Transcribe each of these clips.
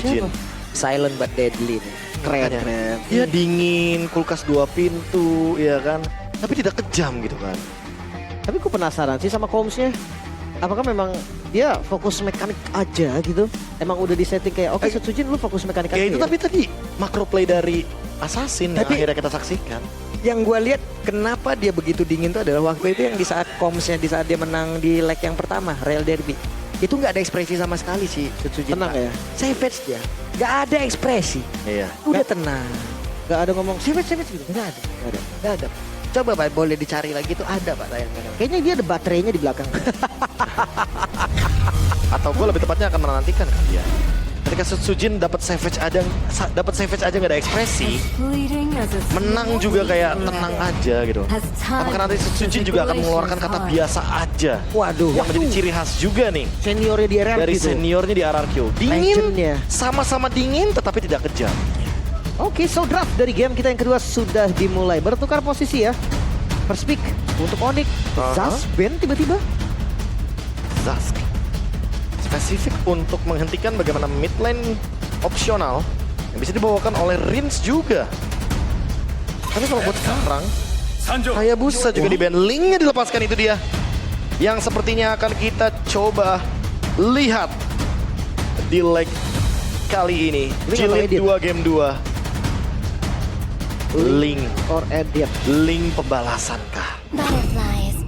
Jin. Silent but deadly nih. Keren. Dia dingin, kulkas 2 pintu, ya kan. Tapi tidak kejam gitu kan. Tapi gue penasaran sih sama Combs-nya. Apakah memang dia fokus mekanik aja gitu? Emang udah disetting kayak oke Setsujin lu fokus mekanik aja Kayak itu ya? tapi tadi makro play dari Assassin yang Tapi- akhirnya kita saksikan. Yang gue lihat kenapa dia begitu dingin tuh adalah waktu itu yang di saat Combs-nya di saat dia menang di leg yang pertama Real Derby. Itu nggak ada ekspresi sama sekali sih Setsujin. Tenang Pak. ya? Savage dia. Nggak ada ekspresi. Iya. Udah tenang. Gak ada ngomong savage gitu? Nggak ada. Nggak ada. Coba Pak, boleh dicari lagi tuh ada Pak tayangan. Kayaknya dia ada baterainya di belakang. Atau gue lebih tepatnya akan menantikan kali ya. Ketika Setsujin dapat savage aja nggak ada ekspresi, menang juga kayak tenang aja gitu. Apakah nanti Setsujin juga akan mengeluarkan kata biasa aja? Waduh. Yang menjadi ciri khas juga nih Seniornya di RRQ dari gitu. seniornya di RRQ. Dingin, Legendnya. sama-sama dingin tetapi tidak kejam. Oke, so draft dari game kita yang kedua sudah dimulai. Bertukar posisi ya. First pick untuk Onyx. Zas, Ben tiba-tiba. Zask spesifik untuk menghentikan bagaimana mid lane opsional yang bisa dibawakan oleh Rins juga. Tapi kalau buat sekarang, Hayabusa juga di ban. Linknya dilepaskan, itu dia yang sepertinya akan kita coba lihat di leg kali ini. Ini kalau Jilid edit. 2 game 2. Link Or edit. Link pembalasan kah?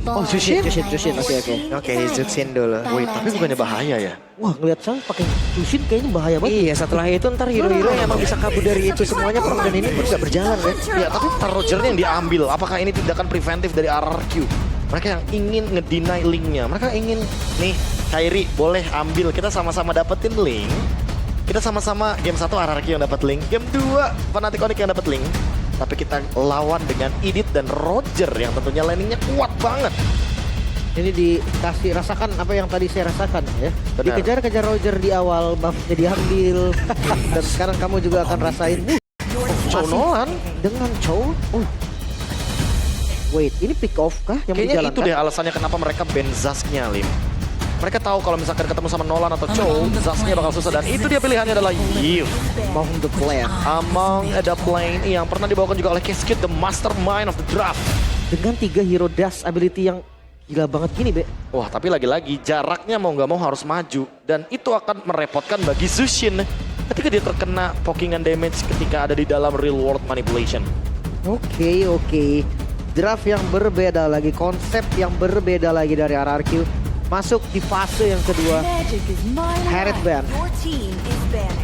Oh, Jushin. Oke. Oke, Zuxin dulu. Wait, tapi bukannya bahaya ya? Wah, ngeliat saya pakai Jushin kayaknya bahaya banget. Iya, setelah itu ntar hero-hero yang emang bisa kabur dari itu semuanya perang dan ini pun nggak berjalan kan. Ya, tapi ntar Rogernya yang diambil. Apakah ini tindakan preventif dari RRQ? Mereka yang ingin ngedeny linknya. Mereka ingin, nih, Kairi boleh ambil. Kita sama-sama dapetin link. Kita sama-sama game 1 RRQ yang dapat link. Game 2 Fnatic Onyx yang dapat link. Tapi kita lawan dengan Idit dan Roger yang tentunya landingnya kuat banget. Ini dikasih rasakan apa yang tadi saya rasakan ya. Benar. Dikejar-kejar Roger di awal, buffnya diambil. Dan sekarang kamu juga akan rasain Chow Nolan. dengan Chow. Wait, ini pick off kah yang Kayaknya dijalankan? itu deh alasannya kenapa mereka ban Zasknya, Lim. Mereka tahu kalau misalkan ketemu sama Nolan atau Chow, Zasknya bakal susah. Dan itu dia pilihannya adalah Yves. Among the Clan. Among the Plane yang pernah dibawakan juga oleh Cascade, the mastermind of the draft. Dengan 3 hero dash ability yang gila banget gini, Be. Wah, tapi lagi-lagi jaraknya mau nggak mau harus maju. Dan itu akan merepotkan bagi Zushin ketika dia terkena pokingan damage ketika ada di dalam real world manipulation. Oke. Draft yang berbeda lagi, konsep yang berbeda lagi dari RRQ. Masuk di fase yang kedua. Harriet ban.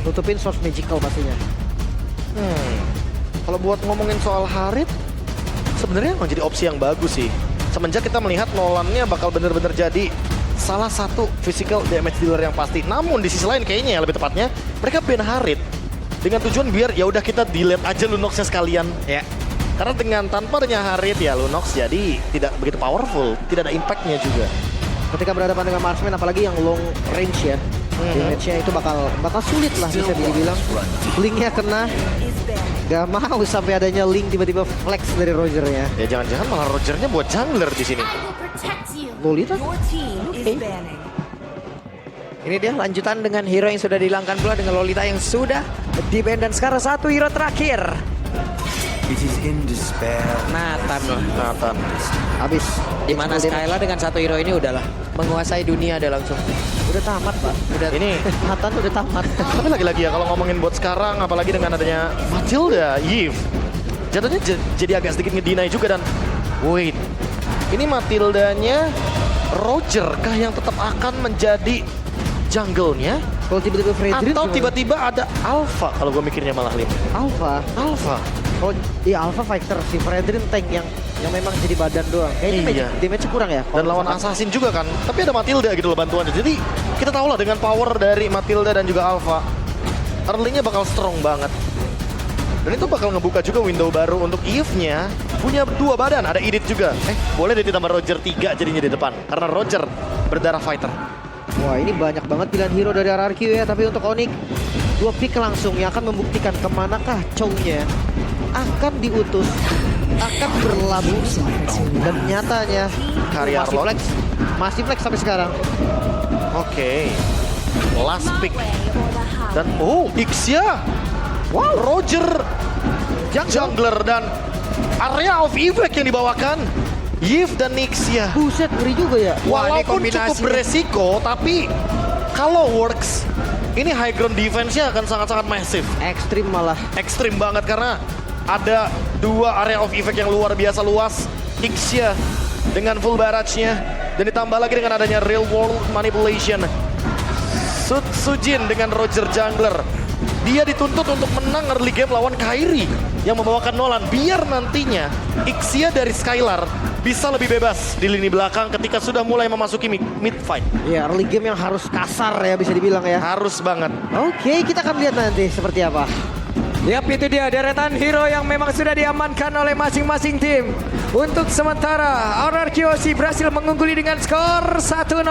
Tutupin source magical pastinya. Kalau buat ngomongin soal Harit, sebenarnya emang jadi opsi yang bagus sih. Semenjak kita melihat Nolannya bakal bener-bener jadi salah satu physical damage dealer yang pasti. Namun di sisi lain kayaknya lebih tepatnya mereka ban Harit dengan tujuan biar ya udah kita delete aja Lunox-nya sekalian. Ya. Karena dengan tanpa adanya Harit ya Lunox jadi tidak begitu powerful, tidak ada impact-nya juga. Ketika berhadapan dengan marksman apalagi yang long range ya. Damage-nya itu bakal sulit lah bisa dibilang. Linknya kena. Gak mau sampai adanya link tiba-tiba flex dari Rogernya. Ya jangan-jangan malah Rogernya buat jungler di sini. Lolita? Ini dia lanjutan dengan hero yang sudah dihilangkan pula dengan Lolita yang sudah di-ban dan sekarang satu hero terakhir. It is in despair. Nathan loh. Nathan. Habis. Dimana Skyla dengan satu hero ini udahlah menguasai dunia dia langsung. Udah tamat, Pak. Udah Ini Nathan udah tamat. tapi lagi-lagi ya kalau ngomongin buat sekarang apalagi dengan adanya Matilda, Yves jatuhnya jadi agak sedikit ngedinai juga. Dan wait, ini Matildanya Roger kah yang tetap akan menjadi jungle-nya Kalau tiba-tiba Fredrin atau gimana? tiba-tiba ada Alpha kalau gue mikirnya malah Lim. Alpha. Oh iya, Alpha fighter, si Fredrin tank yang memang jadi badan doang. Kayaknya Iya. damage kurang ya. Dan lawan Assassin juga kan, tapi ada Matilda gitu loh bantuannya. Jadi kita tahu lah dengan power dari Matilda dan juga Alpha, early-nya bakal strong banget. Dan itu bakal ngebuka juga window baru untuk Eve-nya punya 2 badan. Ada Idit juga. Boleh deh ditambah Roger 3 jadinya di depan. Karena Roger berdarah fighter. Wah, ini banyak banget pilihan hero dari RRQ ya. Tapi untuk Onyx, 2 pick langsung yang akan membuktikan kemanakah Chow-nya akan diutus, akan berlabuh. Dan nyatanya Karya Arlon. masih flex sampai sekarang. Oke. Last pick Dan Ixia. Wow, Roger Jungler dan area of effect yang dibawakan. Yves dan Ixia. Buset, ngeri juga ya. Wah, ini Walaupun cukup kombinasinya. beresiko, tapi kalau works, ini high ground defense-nya akan sangat-sangat masif. Ekstrim malah. Ekstrim banget karena ada 2 area of effect yang luar biasa luas. Ixia dengan full barrage-nya. Dan ditambah lagi dengan adanya real world manipulation. Sujin dengan Roger Jungler. Dia dituntut untuk menang early game lawan Kairi yang membawakan Nolan. Biar nantinya Ixia dari Skylar bisa lebih bebas di lini belakang ketika sudah mulai memasuki mid fight. Ya, early game yang harus kasar ya bisa dibilang ya. Harus banget. Oke, kita akan lihat nanti seperti apa. Yap, itu dia deretan hero yang memang sudah diamankan oleh masing-masing tim. Untuk sementara, RRQOC berhasil mengungguli dengan skor 1-0.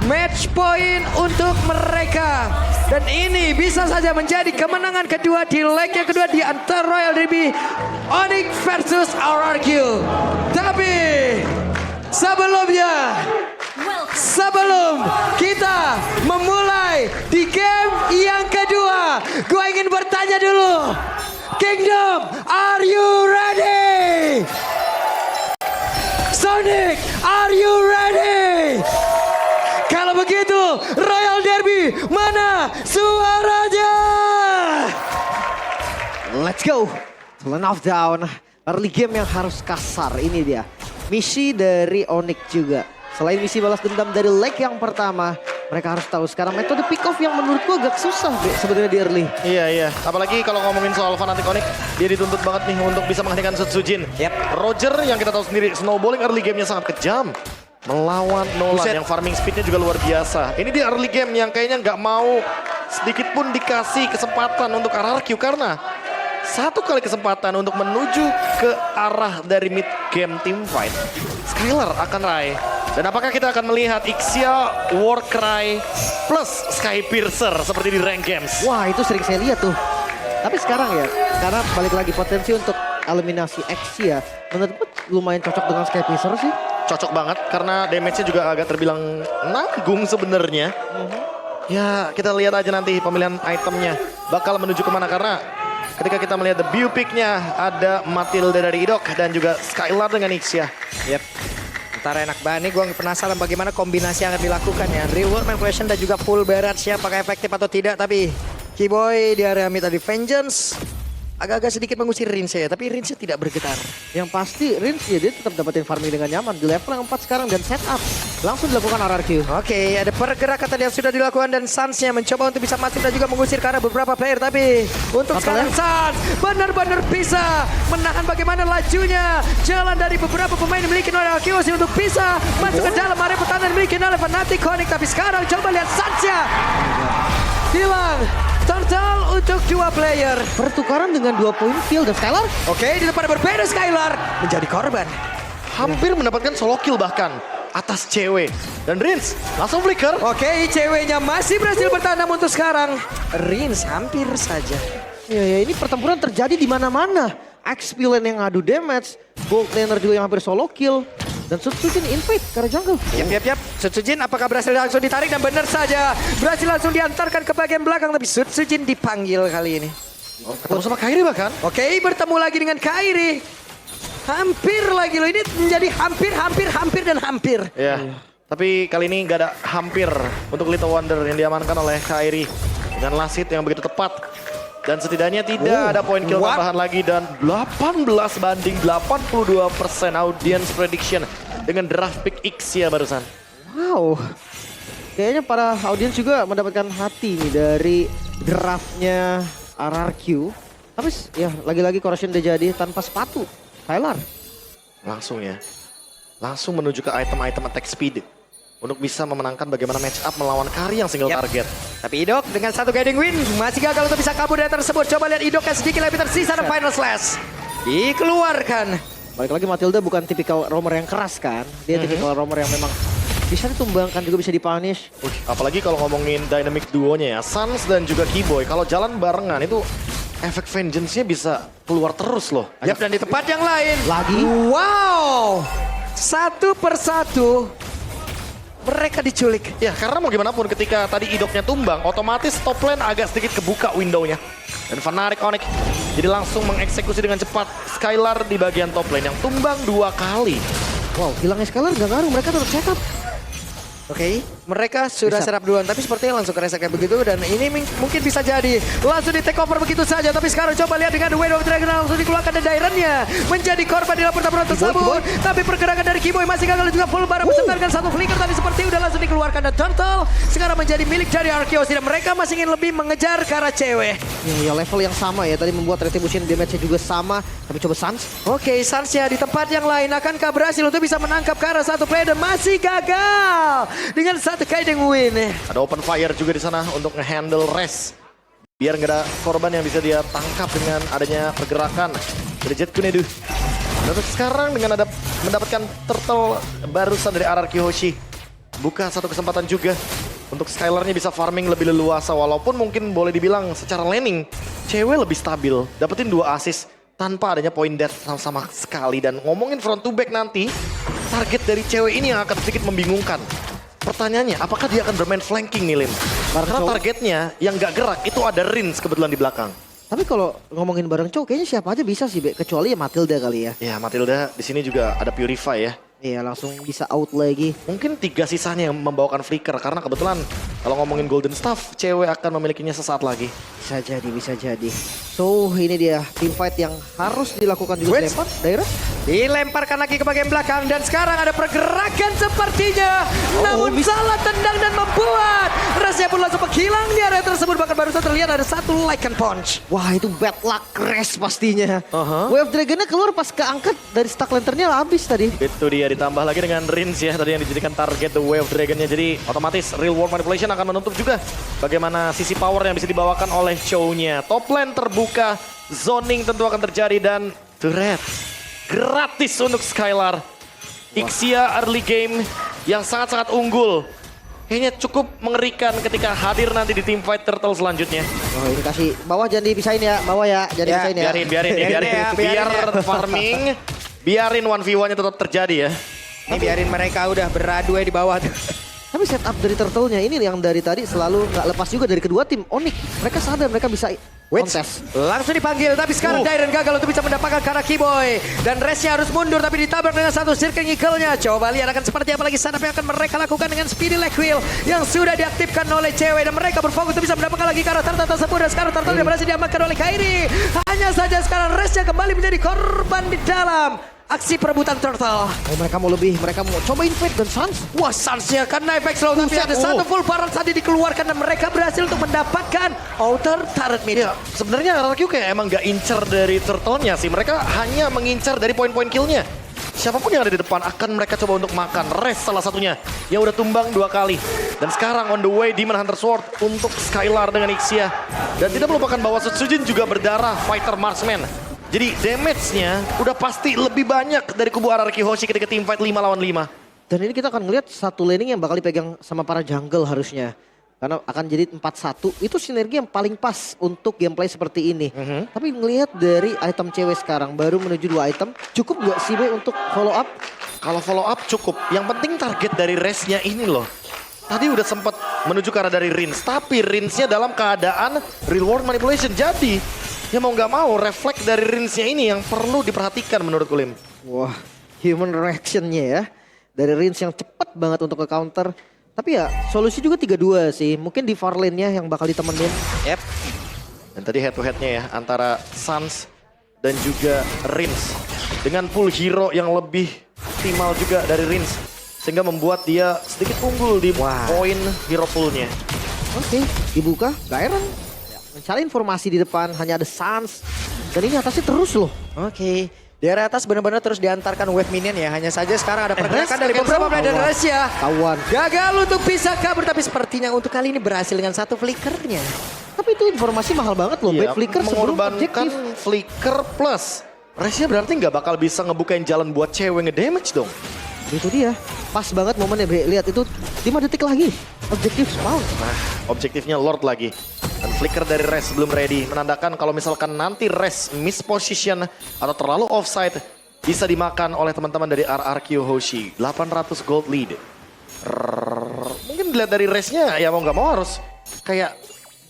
Match point untuk mereka. Dan ini bisa saja menjadi kemenangan kedua di leg yang kedua di antara Royal Derby Onyx versus RRQ. Tapi sebelum kita memulai di game yang kedua, gue ingin bertanya dulu. Kingdom, are you ready? Sonic, are you ready? Kalau begitu, Royal Derby, mana suaranya? Let's go. Turn off down. Early game yang harus kasar, ini dia. Misi dari Onyx juga. Selain misi balas dendam dari leg yang pertama, mereka harus tahu sekarang metode pick off yang menurutku agak susah sebenarnya di early. Iya. Apalagi kalau ngomongin soal fanatik Onyx, dia dituntut banget nih untuk bisa menghentikan Sujin. Roger yang kita tahu sendiri, snowballing early game-nya sangat kejam. Melawan Nolan yang farming speed-nya juga luar biasa. Ini di early game yang kayaknya nggak mau sedikit pun dikasih kesempatan untuk RRQ karena satu kali kesempatan untuk menuju ke arah dari mid game team fight, Skylar akan raih. Dan apakah kita akan melihat Ixia, Warcry, plus Sky Piercer seperti di rank games? Wah, itu sering saya lihat tuh. Tapi sekarang ya, karena balik lagi potensi untuk eliminasi Ixia, menurutku lumayan cocok dengan Sky Piercer sih. Cocok banget karena damage-nya juga agak terbilang nanggung sebenarnya. Ya, kita lihat aja nanti pemilihan itemnya bakal menuju kemana karena ketika kita melihat the view pick-nya ada Matilda dari Idok dan juga Skylar dengan Ixia. Yep. Ntar enak banget nih, gue penasaran bagaimana kombinasi yang akan dilakukan ya. Reward manipulation dan juga full barrage ya, apakah efektif atau tidak. Tapi Keyboy di area mid tadi Vengeance agak-agak sedikit mengusir Rinse ya, tapi Rinse tidak bergetar. Yang pasti Rins ya dia tetap dapetin farming dengan nyaman. Di level yang 4 sekarang dan setup langsung dilakukan RRQ. Oke, ada pergerakan tadi yang sudah dilakukan dan Suns-nya mencoba untuk bisa masuk dan juga mengusir ke arah beberapa player. Tapi untuk sekarang Suns benar-benar bisa menahan bagaimana lajunya jalan dari beberapa pemain yang dimiliki oleh RRQ untuk bisa masuk ke dalam area pertahanan yang dimiliki oleh Fnatic Connect. Tapi sekarang coba lihat Suns-nya hilang. Total untuk 2 player. Pertukaran dengan 2 poin kill dan Skylar. Oke, di depan berbeda Skylar menjadi korban. Hampir mendapatkan solo kill bahkan atas cewek. Dan Rins langsung flicker. Oke, ceweknya masih berhasil bertahan namun untuk sekarang Rins hampir saja. Ya, ini pertempuran terjadi di mana-mana. XP lane yang ngadu damage, gold laner juga yang hampir solo kill. Dan Sujin invade ke arah jungle. Yap. Sujin apakah berhasil langsung ditarik dan benar saja berhasil langsung diantarkan ke bagian belakang. Tapi Sujin dipanggil kali ini. Ketemu sama Kairi bahkan. Oke, bertemu lagi dengan Kairi. Hampir lagi loh, ini menjadi hampir dan hampir. Ya, tapi kali ini nggak ada hampir untuk Little Wonder yang diamankan oleh Kairi dengan last hit yang begitu tepat. Dan setidaknya tidak ada poin kill tambahan lagi dan 18 banding 82% audience prediction dengan draft pick Ixia barusan. Wow. Kayaknya para audiens juga mendapatkan hati nih dari draftnya RRQ. Tapi ya lagi-lagi correction udah jadi tanpa sepatu. Skylar. Langsung ya. Langsung menuju ke item-item attack speed. Untuk bisa memenangkan bagaimana match up melawan Kari yang single target. Tapi Idok dengan satu guiding win masih gagal untuk bisa kabur dari tersebut. Coba lihat Idok yang sedikit lebih tersisa dan final slash. Dikeluarkan. Balik lagi Matilda bukan tipikal roamer yang keras kan. Dia tipikal roamer yang memang bisa ditumbangkan juga bisa dipunish. Apalagi kalau ngomongin dynamic duonya ya. Suns dan juga Keyboy kalau jalan barengan itu efek vengeance-nya bisa keluar terus loh. Yap, dan di tempat yang lain. Lagi. Wow. Satu persatu Mereka diculik. Ya karena mau gimana pun ketika tadi idoknya tumbang, otomatis top lane agak sedikit kebuka windownya. Dan Fnatic Onyx jadi langsung mengeksekusi dengan cepat Skylar di bagian top lane yang tumbang 2 kali. Wow, hilangnya Skylar gak ngaruh, mereka tetap setup. Oke, mereka sudah Bisa. serap duluan, tapi sepertinya langsung ke reset kayak begitu dan ini mungkin bisa jadi langsung di take over begitu saja. Tapi sekarang coba lihat dengan The Way of Dragon langsung dikeluarkan dan Dairennya menjadi korban di dalam pertempuran tersebut. Tapi pergerakan dari Kiboy masih gagal juga full barang beserta dengan satu flicker, tapi seperti udah langsung dikeluarkan dan Turtle sekarang menjadi milik dari Arceus dan mereka masih ingin lebih mengejar ke arah cewek. Ya, level yang sama ya, tadi membuat retribution damage-nya juga sama. Tapi coba Sans. Oke, Sansnya di tempat yang lain akankah berhasil untuk bisa menangkap ke arah satu player dan masih gagal dengan satu Kaiden win. Ada open fire juga di sana untuk ngehandle Res. Biar nggak ada korban yang bisa dia tangkap dengan adanya pergerakan dari Jet Kunedu. Dan sekarang dengan ada mendapatkan turtle barusan dari RRQ Hoshi. Buka satu kesempatan juga untuk Skylarnya bisa farming lebih leluasa. Walaupun mungkin boleh dibilang secara laning, cewek lebih stabil. Dapetin 2 assist tanpa adanya point death sama sekali. Dan ngomongin front to back nanti, target dari cewek ini yang akan sedikit membingungkan. Pertanyaannya, apakah dia akan bermain flanking nih, Lim? Karena targetnya yang gak gerak itu ada Rins kebetulan di belakang. Tapi kalau ngomongin bareng cowok, kayaknya siapa aja bisa sih, Be. Kecuali ya Matilda kali ya. Ya, Matilda di sini juga ada Purify ya. Iya, langsung bisa out lagi. Mungkin 3 sisanya yang membawakan flicker karena kebetulan kalau ngomongin Golden Staff, cewek akan memilikinya sesaat lagi. Bisa jadi, bisa jadi. So, ini dia team fight yang harus dilakukan juga. Wait. Lempar, Daira. Dilemparkan lagi ke bagian belakang dan sekarang ada pergerakan sepertinya. Namun salah tendang dan membuat Rasnya pun langsung menghilang di area tersebut. Bahkan baru saja terlihat ada satu Lycan Punch. Wah, itu bad luck crash pastinya. Wave Dragon-nya keluar pas keangkat dari stack lanternnya habis tadi. Itu dia ditambah lagi dengan Rins ya tadi yang dijadikan target The Way of Dragon-nya. Jadi otomatis Real World Manipulation akan menutup juga bagaimana sisi power yang bisa dibawakan oleh Chow-nya. Top lane terbuka, zoning tentu akan terjadi dan turret gratis untuk Skylar. Ixia early game yang sangat-sangat unggul. Kayaknya cukup mengerikan ketika hadir nanti di team fight Turtle selanjutnya. Oh, ini kasih bawah jangan dipisahin ya, bawah ya, jangan dipisahin ya. Biarin. Biar farming, biarin 1v1-nya tetap terjadi ya. Ini biarin mereka udah beradu di bawah tuh. Tapi setup dari Turtle-nya ini yang dari tadi selalu nggak lepas juga dari kedua tim. Onyx, mereka sadar mereka bisa kontes. Langsung dipanggil tapi sekarang Dairen gagal untuk bisa mendapatkan ke arah Kiboy. Dan Resnya harus mundur tapi ditabrak dengan satu circling eagle-nya. Coba lihat akan seperti apa lagi sana yang akan mereka lakukan dengan Speedy Leg Wheel yang sudah diaktifkan oleh cewek. Dan mereka berfokus untuk bisa mendapatkan lagi ke arah Turtle tersebut. Dan sekarang Turtle berhasil diamankan oleh Kairi. Hanya saja sekarang Resnya kembali menjadi korban di dalam aksi perebutan Turtle. Oh, mereka mau lebih, mereka mau coba invade dan Sans. Wah, Sansnya kena efek slow tapi ada satu full barrel tadi dikeluarkan dan mereka berhasil untuk mendapatkan outer turret mid. Ya, sebenarnya RRQ kayak emang gak incer dari Turtle-nya sih. Mereka hanya mengincar dari poin-poin kill-nya. Siapapun yang ada di depan akan mereka coba untuk makan. Res salah satunya yang udah tumbang 2 kali. Dan sekarang on the way Demon Hunter Sword untuk Skylar dengan Ixia. Dan tidak melupakan bahwa Sutsujin juga berdarah fighter marksman. Jadi damage-nya udah pasti lebih banyak dari kubu RRQ Hoshi ketika team fight 5 lawan 5. Dan ini kita akan ngeliat satu laning yang bakal dipegang sama para jungle harusnya. Karena akan jadi 4-1, itu sinergi yang paling pas untuk gameplay seperti ini. Tapi ngelihat dari item cewek sekarang, baru menuju 2 item, cukup gak sih Be untuk follow up? Kalau follow up cukup, yang penting target dari Resnya ini loh. Tadi udah sempat menuju ke arah dari Rins, tapi Rinsnya dalam keadaan real world manipulation. Jadi, ya mau nggak mau refleks dari Rinsnya ini yang perlu diperhatikan menurut Kulim. Wah, human reaction-nya ya. Dari Rins yang cepat banget untuk ke counter. Tapi ya solusi juga 3-2 sih. Mungkin di far lane-nya yang bakal ditemenin. Yep. Dan tadi head to head-nya ya antara Sans dan juga Rins. Dengan pool hero yang lebih optimal juga dari Rins. Sehingga membuat dia sedikit unggul di poin hero pool-nya. Oke, dibuka, gak heran. Mencari informasi di depan, hanya ada Sans. Dan ini atasnya terus loh. Oke. Di area atas benar-benar terus diantarkan wave minion ya. Hanya saja sekarang ada pergerakan dari beberapa player dari Russia. Kawan. Gagal untuk bisa kabur tapi sepertinya untuk kali ini berhasil dengan satu flickernya. Tapi itu informasi mahal banget loh. Baik flicker sebelum mengorbankan objektif. flicker plus. Resnya berarti nggak bakal bisa ngebukain jalan buat cewek ngedamage dong. Itu dia. Pas banget momennya Bre. Lihat itu 5 detik lagi. Objektif spawn. Nah, objektifnya Lord lagi. Dan flicker dari Res belum ready. Menandakan kalau misalkan nanti Res misposition atau terlalu offside, bisa dimakan oleh teman-teman dari RRQ Hoshi. 800 gold lead. Mungkin dilihat dari race-nya ya mau nggak mau harus kayak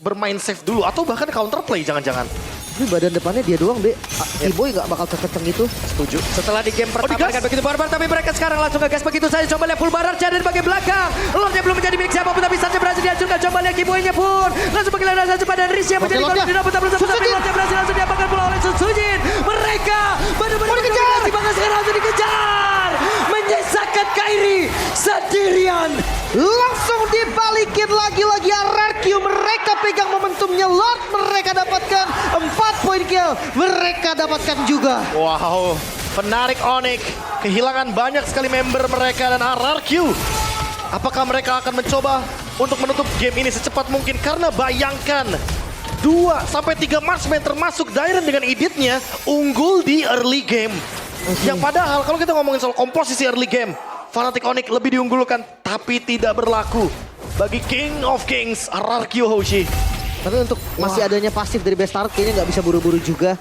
bermain safe dulu atau bahkan counterplay jangan-jangan. Tapi badan depannya dia doang, Be. Keyboy nggak bakal kenceng itu. Setuju. Setelah di game pertama digas. dengan begitu barbar, tapi mereka sekarang langsung ngegas begitu saja. Coba lihat full barar dari bagian belakang. Lordnya belum menjadi milik siapapun, tapi saja berhasil dihancurkan. Coba lihat Kiboy-nya pun. Langsung panggilan rasa cepat dan Riz yang menjadi Lordnya. korban. Tidak tapi Lordnya berhasil langsung diapakan pula oleh Sujin. Mereka benar-benar mendominasi, bahkan sekarang langsung dikejar. Menyisakan Kairi sendirian. Langsung dibalikin lagi-lagi RRQ. Mereka pegang momentumnya. Lord mereka dapatkan 4 poin kill. Mereka dapatkan juga. Wow, Fnatic Onyx kehilangan banyak sekali member mereka dan RRQ. Apakah mereka akan mencoba untuk menutup game ini secepat mungkin? Karena bayangkan 2-3 marksman termasuk Dairen dengan editnya unggul di early game. Yang padahal kalau kita ngomongin soal komposisi early game, Fnatic Onyx lebih diunggulkan tapi tidak berlaku bagi King of Kings RRQ Hoshi. Tapi untuk masih adanya pasif dari Bestart kayaknya nggak bisa buru-buru juga.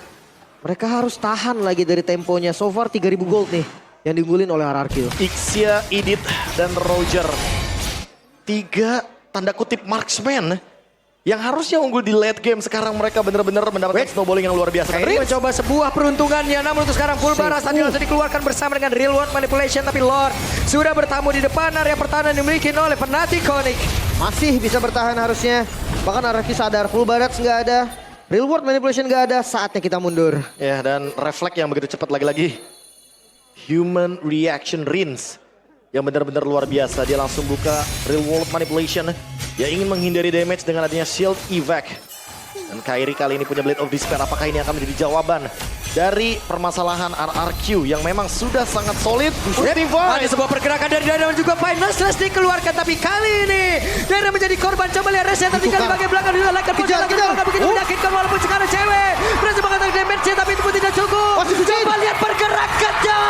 Mereka harus tahan lagi dari temponya. So far 3000 gold nih yang diunggulin oleh RRQ. Ixia, Edith, dan Roger. 3 tanda kutip marksman yang harusnya unggul di late game. Sekarang mereka benar-benar mendapatkan snowballing yang luar biasa. Kairi mencoba sebuah peruntungannya, namun untuk sekarang full baras tadi langsung dikeluarkan bersama dengan real world manipulation. Tapi Lord sudah bertamu di depan area pertahanan dimiliki oleh Fnatic Onyx. Masih bisa bertahan harusnya. Bahkan RRQ sadar full barat nggak ada. Real world manipulation nggak ada. Saatnya kita mundur. Ya, dan refleks yang begitu cepat lagi-lagi. Human reaction Rins yang benar-benar luar biasa. Dia langsung buka real world manipulation. Dia ingin menghindari damage dengan adanya shield evac. Dan Kairi kali ini punya Blade of Despair. Apakah ini akan menjadi jawaban dari permasalahan RRQ yang memang sudah sangat solid? Ada sebuah pergerakan dari Dana dan juga Finance dikeluarkan, tapi kali ini Dana menjadi korban. Coba lihat Rez yang tertinggal di bagian belakang, dilakukan Kejar. begitu menyakitkan walaupun sekarang cewek berhasil mengatakan damage tapi itu pun tidak cukup. Coba lihat pergerakannya,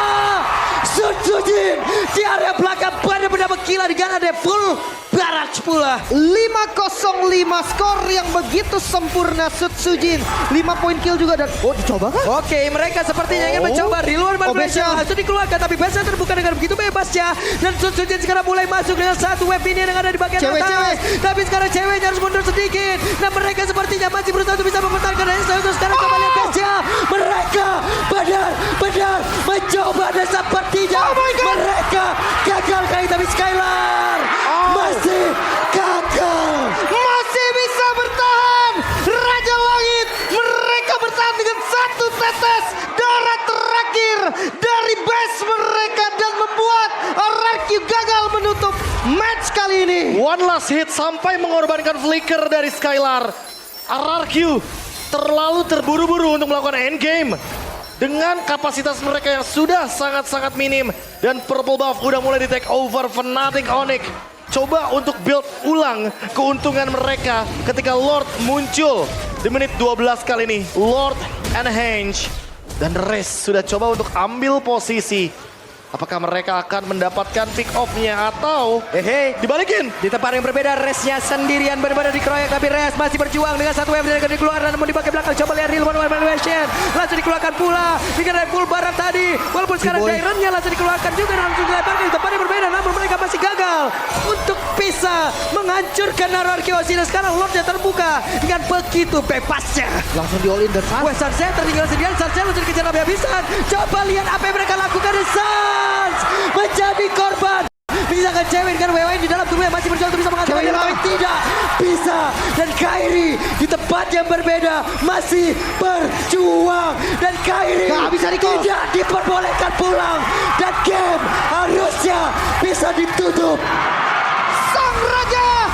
Sujin di area belakang benar-benar gila dengan ada full barrage pula. 5-0-5 skor yang begitu sempurna. Sujin 5 poin kill juga dan dicoba kan? Oke, mereka sepertinya ingin mencoba reload manipulation. Besha. Langsung dikeluarkan, tapi Besha terbuka dengan begitu bebasnya. Dan Sujin sekarang mulai masuk dengan satu wave ini yang ada di bagian atas. Tapi sekarang ceweknya harus mundur sedikit. Dan mereka sepertinya masih berusaha untuk bisa mempertahankan Reza. Untuk sekarang coba lihat Besha. Mereka benar-benar mencoba dan sepertinya mereka gagal kali, tapi Skylar masih gagal. Masih bisa bertahan. Raja Langit mereka bertahan dengan 1 tetes darah terakhir dari base mereka dan membuat RRQ gagal menutup match kali ini. One last hit sampai mengorbankan flicker dari Skylar. RRQ terlalu terburu-buru untuk melakukan endgame. Dengan kapasitas mereka yang sudah sangat-sangat minim. Dan Purple Buff udah mulai di take over Fnatic Onyx. Coba untuk build ulang keuntungan mereka ketika Lord muncul di menit 12 kali ini. Lord and Henge dan Rez sudah coba untuk ambil posisi. Apakah mereka akan mendapatkan pick off-nya atau dibalikin? Di tempat yang berbeda, Reznya sendirian benar-benar dikeroyok, tapi Rez masih berjuang dengan satu wave yang akan dikeluarkan, namun di bagian belakang coba lihat real manipulation langsung dikeluarkan pula dengan full barat tadi, walaupun sekarang Dairennya langsung dikeluarkan juga dan langsung dilebarkan di tempat yang berbeda, namun mereka masih gagal untuk bisa menghancurkan RRQ. Dan sekarang Lordnya terbuka dengan begitu bebasnya. Langsung di all in dan Wes Sunset tertinggal sendirian, Sunset langsung dikejar habis-habisan. Coba lihat apa yang mereka lakukan, Sans menjadi korban. Menyisakan cewek dengan WWN di dalam tubuhnya masih berjuang untuk bisa mengatakan tapi tidak bisa. Dan Kairi di tempat yang berbeda masih berjuang. Dan Kairi tidak diperbolehkan pulang. Dan game harusnya bisa ditutup. Sang Raja